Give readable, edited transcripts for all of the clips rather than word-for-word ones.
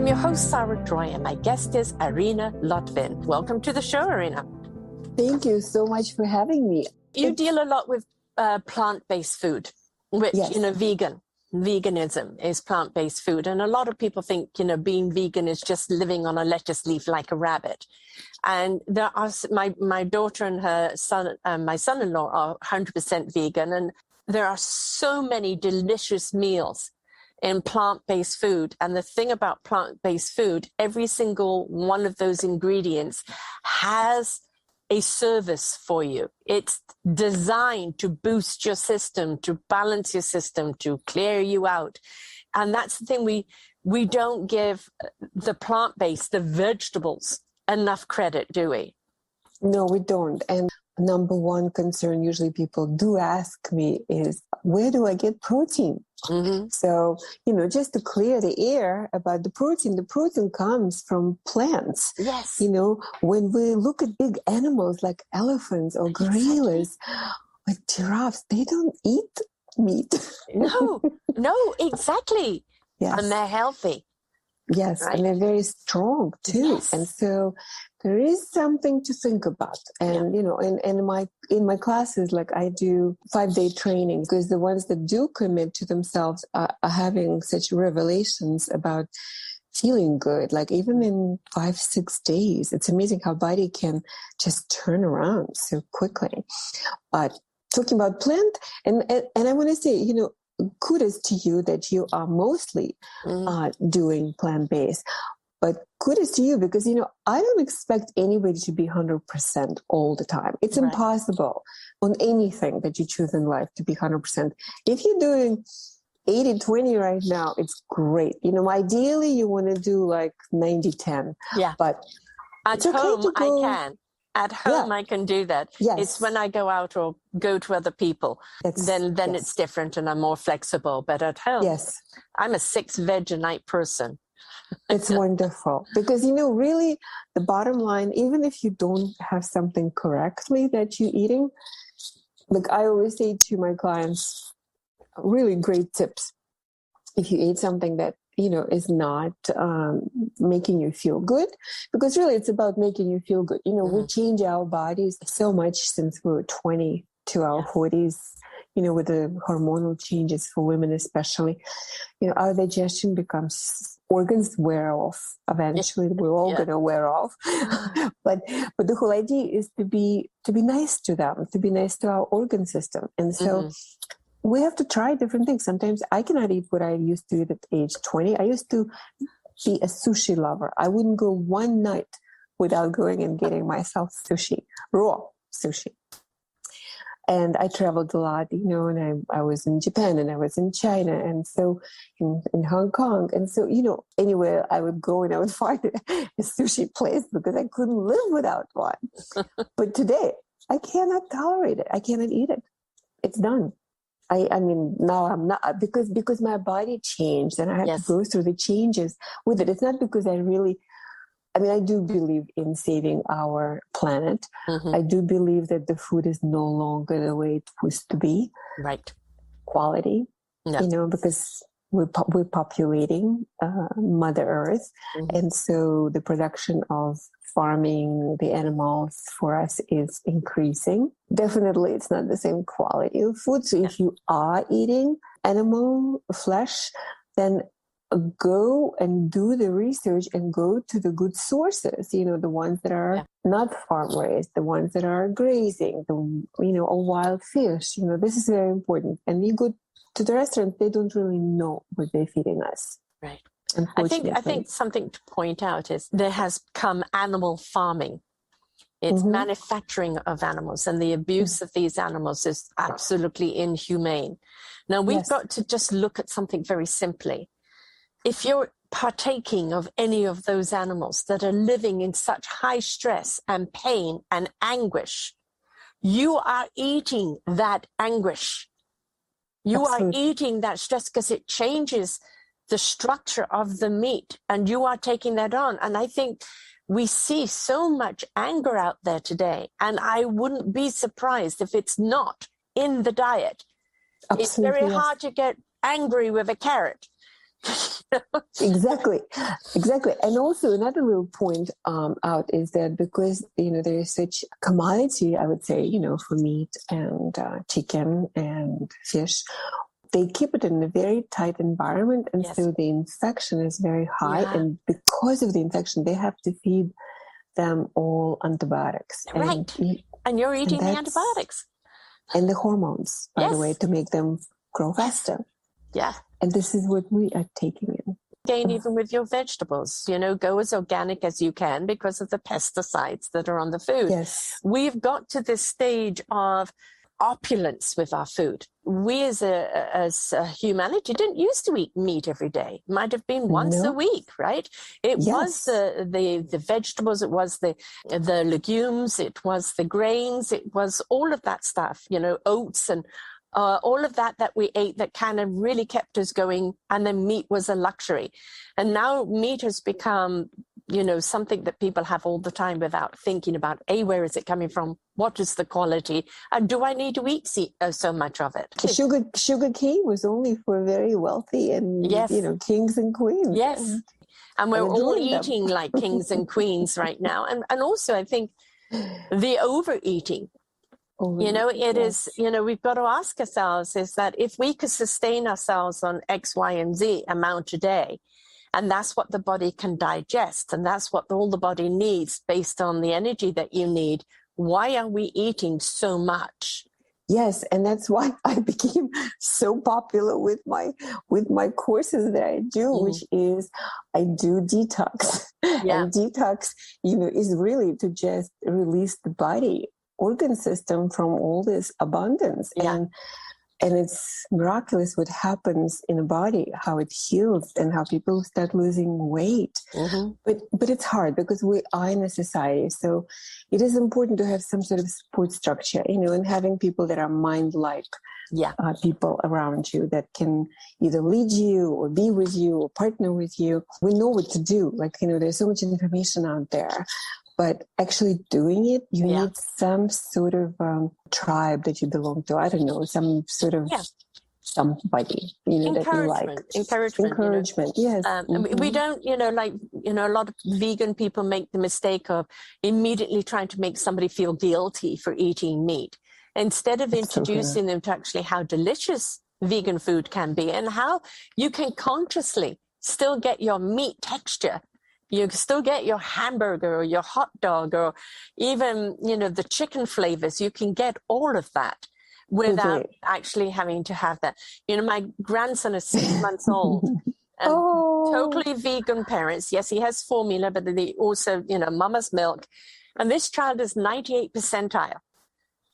I'm your host, Sara Troy, and my guest is Irina Lotvin. Welcome to the show, Irina. Thank you so much for having me. You deal a lot with plant-based food, which, Yes. veganism is plant-based food. And a lot of people think, being vegan is just living on a lettuce leaf like a rabbit. And there are my daughter and her son, my son-in-law are 100% vegan. And there are so many delicious meals in plant-based food. And the thing about plant-based food, every single one of those ingredients has a service for you. It's designed to boost your system, to balance your system, to clear you out. And that's the thing, we don't give the plant-based, the vegetables, enough credit, do we? No, we don't. And number one concern usually people do ask me is, where do I get protein? Mm-hmm. So, just to clear the air about the protein comes from plants. Yes. When we look at big animals like elephants or gorillas, like giraffes, they don't eat meat. No, exactly. Yes. And they're healthy. Yes, right? And they're very strong too. Yes. And so there is something to think about. And, in my classes, like I do 5-day training, because the ones that do commit to themselves are having such revelations about feeling good, like even in 5-6 days. It's amazing how body can just turn around so quickly. But talking about plant, and I want to say, kudos to you that you are mostly doing plant-based. But kudos to you because, I don't expect anybody to be 100% all the time. It's right. impossible on anything that you choose in life to be 100%. If you're doing 80-20 right now, it's great. Ideally you want to do like 90-10. Yeah. But at home, I can. At home, I can do that. Yes. It's when I go out or go to other people, then it's different and I'm more flexible. But at home, I'm a 6 veg a night person. It's wonderful because, really the bottom line, even if you don't have something correctly that you're eating, like I always say to my clients, really great tips. If you eat something that, is not making you feel good, because really it's about making you feel good. We change our bodies so much since we were 20 to our 40s, with the hormonal changes for women especially. Our digestion becomes, organs wear off. Eventually we're all going to wear off. but the whole idea is to be nice to them, to be nice to our organ system. And so we have to try different things. Sometimes I cannot eat what I used to eat at age 20. I used to be a sushi lover. I wouldn't go one night without going and getting myself sushi, raw sushi. And I traveled a lot, and I was in Japan and I was in China and so in Hong Kong. And so, anywhere I would go and I would find a sushi place because I couldn't live without one. But today I cannot tolerate it. I cannot eat it. It's done. I mean, now I'm not, because my body changed and I had to go through the changes with it. It's not because I do believe in saving our planet. I do believe that the food is no longer the way it used to be. Right. Quality, because we're populating Mother Earth. And so the production of farming the animals for us is increasing. Definitely it's not the same quality of food. So if you are eating animal flesh, then go and do the research and go to the good sources, the ones that are not farm raised, the ones that are grazing, or wild fish. This is very important. And you go to the restaurant, they don't really know what they're feeding us. Right. I think something to point out is there has come animal farming. It's manufacturing of animals, and the abuse of these animals is absolutely inhumane. Now, we've got to just look at something very simply. If you're partaking of any of those animals that are living in such high stress and pain and anguish, you are eating that anguish. You are eating that stress because it changes the structure of the meat, and you are taking that on. And I think we see so much anger out there today, and I wouldn't be surprised if it's not in the diet. It's very hard to get angry with a carrot. Exactly. And also another little point out is that because, there is such commodity, I would say, for meat and chicken and fish, they keep it in a very tight environment. And so the infection is very high. Yeah. And because of the infection, they have to feed them all antibiotics. Right. And you're eating the antibiotics. And the hormones, by the way, to make them grow faster. Yeah. And this is what we are taking in. Again, even with your vegetables, go as organic as you can because of the pesticides that are on the food. Yes. We've got to this stage of opulence with our food. We as a humanity didn't used to eat meat every day. Might have been once a week, right? It was the vegetables, it was the legumes, it was the grains, it was all of that stuff, oats and all of that we ate that kind of really kept us going. And then meat was a luxury. And now meat has become, something that people have all the time without thinking about, where is it coming from? What is the quality? And do I need to eat so much of it? Sugar cane was only for very wealthy and, kings and queens. Yes. And we're all eating like kings and queens right now. And also, I think the overeating, it is, we've got to ask ourselves is that if we could sustain ourselves on X, Y, and Z amount a day, and that's what the body can digest, and that's what all the body needs based on the energy that you need, why are we eating so much? Yes, and that's why I became so popular with my courses that I do, which is I do detox. Yeah. And detox, is really to just release the body organ system from all this abundance. Yeah. And it's miraculous what happens in the body, how it heals and how people start losing weight. Mm-hmm. But it's hard because we are in a society. So it is important to have some sort of support structure, and having people that are mind-like people around you that can either lead you or be with you or partner with you. We know what to do. There's so much information out there. But actually doing it, you need some sort of tribe that you belong to. I don't know, some sort of somebody, that you like. Encouragement, yes. We don't, a lot of vegan people make the mistake of immediately trying to make somebody feel guilty for eating meat. Instead of introducing them to actually how delicious vegan food can be and how you can consciously still get your meat texture. You still get your hamburger or your hot dog or even, the chicken flavors. You can get all of that without actually having to have that. My grandson is 6 months old and totally vegan parents. Yes, he has formula, but they also, mama's milk. And this child is 98th percentile.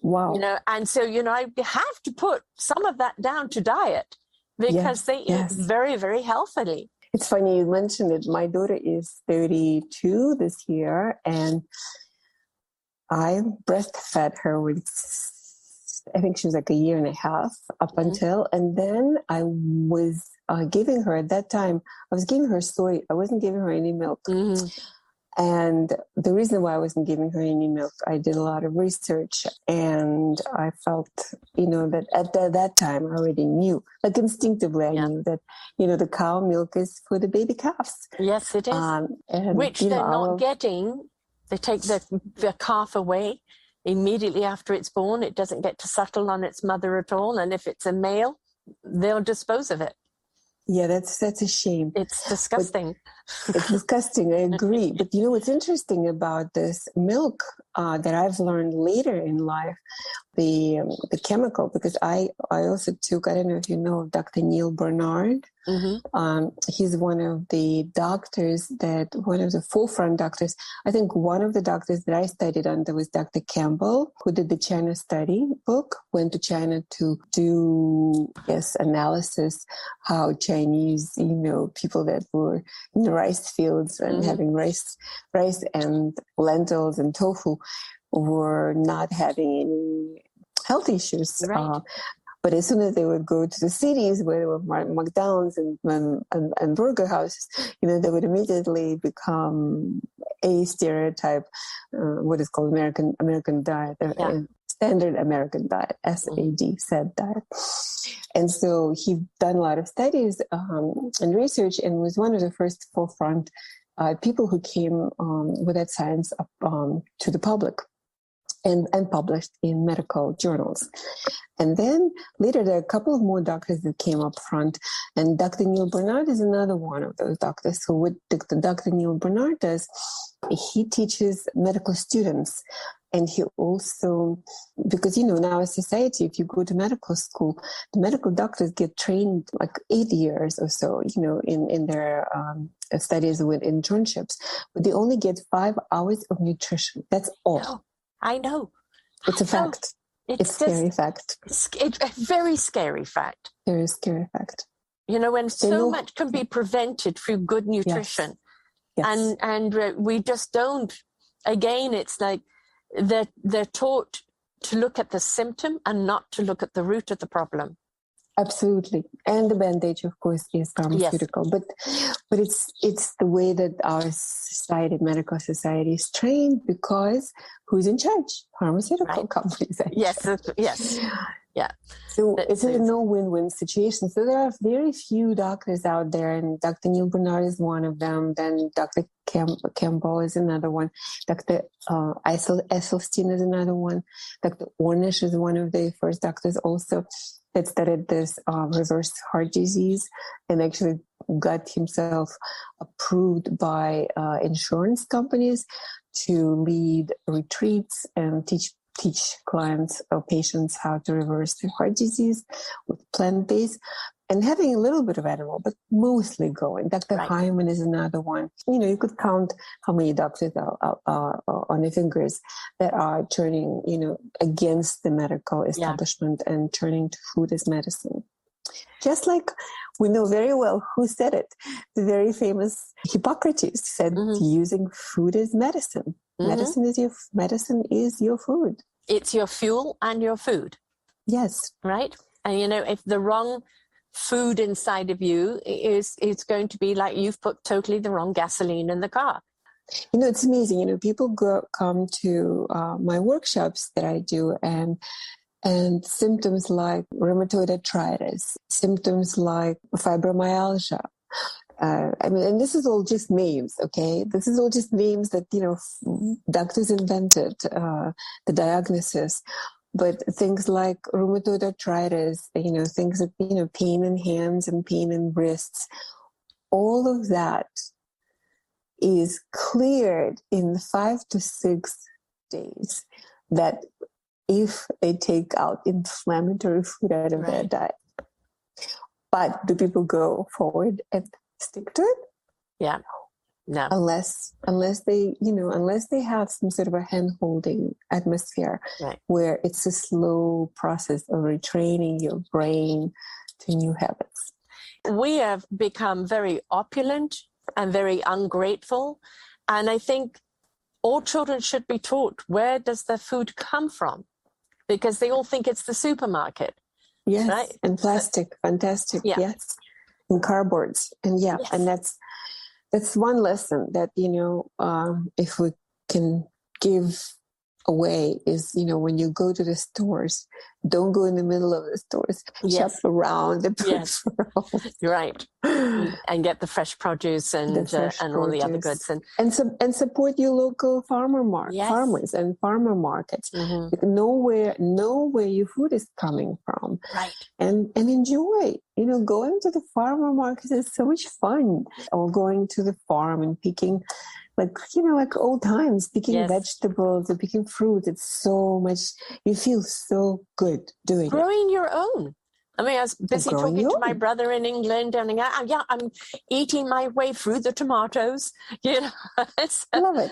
Wow. And so, I have to put some of that down to diet because they eat very, very healthily. It's funny you mentioned it. My daughter is 32 this year, and I breastfed her with, I think she was like a year and a half up until, and then I was giving her at that time, I was giving her soy. I wasn't giving her any milk. Mm-hmm. And the reason why I wasn't giving her any milk, I did a lot of research and I felt, that at that time I already knew, like instinctively I knew that, the cow milk is for the baby calves. Yes, it is. And, which they're not getting. They take the calf away immediately after it's born. It doesn't get to settle on its mother at all. And if it's a male, they'll dispose of it. Yeah, that's a shame. It's disgusting. It's disgusting. I agree. But what's interesting about this milk that I've learned later in life, the chemical, because I also took, I don't know if you know Dr. Neal Barnard. Mm-hmm. He's one of the doctors one of the forefront doctors. I think one of the doctors that I studied under was Dr. Campbell, who did the China study book, went to China to do analysis, how Chinese, people that were in the rice fields and having rice and lentils and tofu were not having any health issues. Right. But as soon as they would go to the cities where there were McDonald's and burger houses, they would immediately become a stereotype, what is called American diet, standard American diet, SAD diet. And so he done a lot of studies and research, and was one of the first forefront people who came with that science up to the public and published in medical journals. And then later, there are a couple of more doctors that came up front, and Dr. Neal Barnard is another one of those doctors. So what Dr. Neal Barnard does, he teaches medical students. And he also, because, in our society, if you go to medical school, the medical doctors get trained like 8 years or so, in their studies with internships, but they only get 5 hours of nutrition. That's all. I know. It's a fact. It's a scary fact. It's a very scary fact. Very scary fact. When so much can be prevented through good nutrition. Yes. And we just don't. Again, it's like they're taught to look at the symptom and not to look at the root of the problem. Absolutely. And the bandage, of course, is pharmaceutical. Yes. But it's the way that our society, medical society, is trained, because who's in charge? Pharmaceutical companies. Yes. Yeah. So it's a no win-win situation. So there are very few doctors out there, and Dr. Neal Barnard is one of them. Then Dr. Campbell is another one. Dr. Esselstyn is another one. Dr. Ornish is one of the first doctors also that studied this reverse heart disease, and actually got himself approved by insurance companies to lead retreats and teach clients or patients how to reverse their heart disease with plant-based, and having a little bit of animal, but mostly growing. Dr. Hyman is another one. You could count how many doctors are on your fingers that are turning, against the medical establishment and turning to food as medicine. Just like we know very well who said it. The very famous Hippocrates said, using food as medicine. Medicine is your food. It's your fuel and your food. Yes. Right? And if the wrong food inside of you it's going to be like you've put totally the wrong gasoline in the car. It's amazing. People come to my workshops that I do, and symptoms like rheumatoid arthritis, symptoms like fibromyalgia. And this is all just names, okay? This is all just names that, doctors invented, the diagnosis. But things like rheumatoid arthritis, things that, pain in hands and pain in wrists, all of that is cleared in 5 to 6 days, that if they take out inflammatory food out of their diet. But do people go forward and stick to it? Yeah. No. Unless they have some sort of a hand-holding atmosphere where it's a slow process of retraining your brain to new habits. We have become very opulent and very ungrateful. And I think all children should be taught, where does their food come from? Because they all think it's the supermarket. Yes, right? And plastic, fantastic, yes. And cardboards. And and that's one lesson that, if we can give away is, when you go to the stores, don't go in the middle of the stores. Shop around the peripheral. You're right. And get the fresh produce and all the other goods. And support your local farmers and farmer markets. Know where your food is coming from. Right. And enjoy. Going to the farmer market is so much fun. Or going to the farm and picking, like old times, picking vegetables and picking fruit. It's so much, you feel so good doing Growing your own. I mean, I was busy talking to my brother in England, and I'm eating my way through the tomatoes. I love it.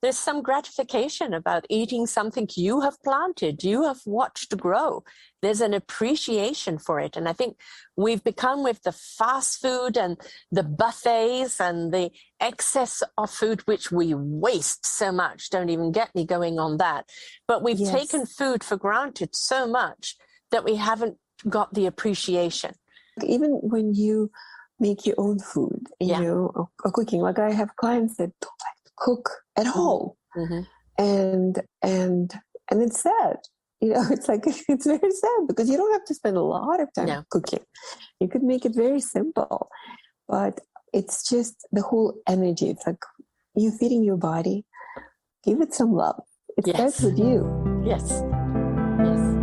There's some gratification about eating something you have planted, you have watched grow. There's an appreciation for it. And I think we've become, with the fast food and the buffets and the excess of food, which we waste so much, don't even get me going on that. But we've taken food for granted so much that we haven't got the appreciation. Even when you make your own food, or cooking, like I have clients that don't like to cook at all. And it's sad. it's like, it's very sad because you don't have to spend a lot of time cooking. You could make it very simple, but it's just the whole energy. It's like you feeding your body, give it some love. It starts with you. Yes. Yes.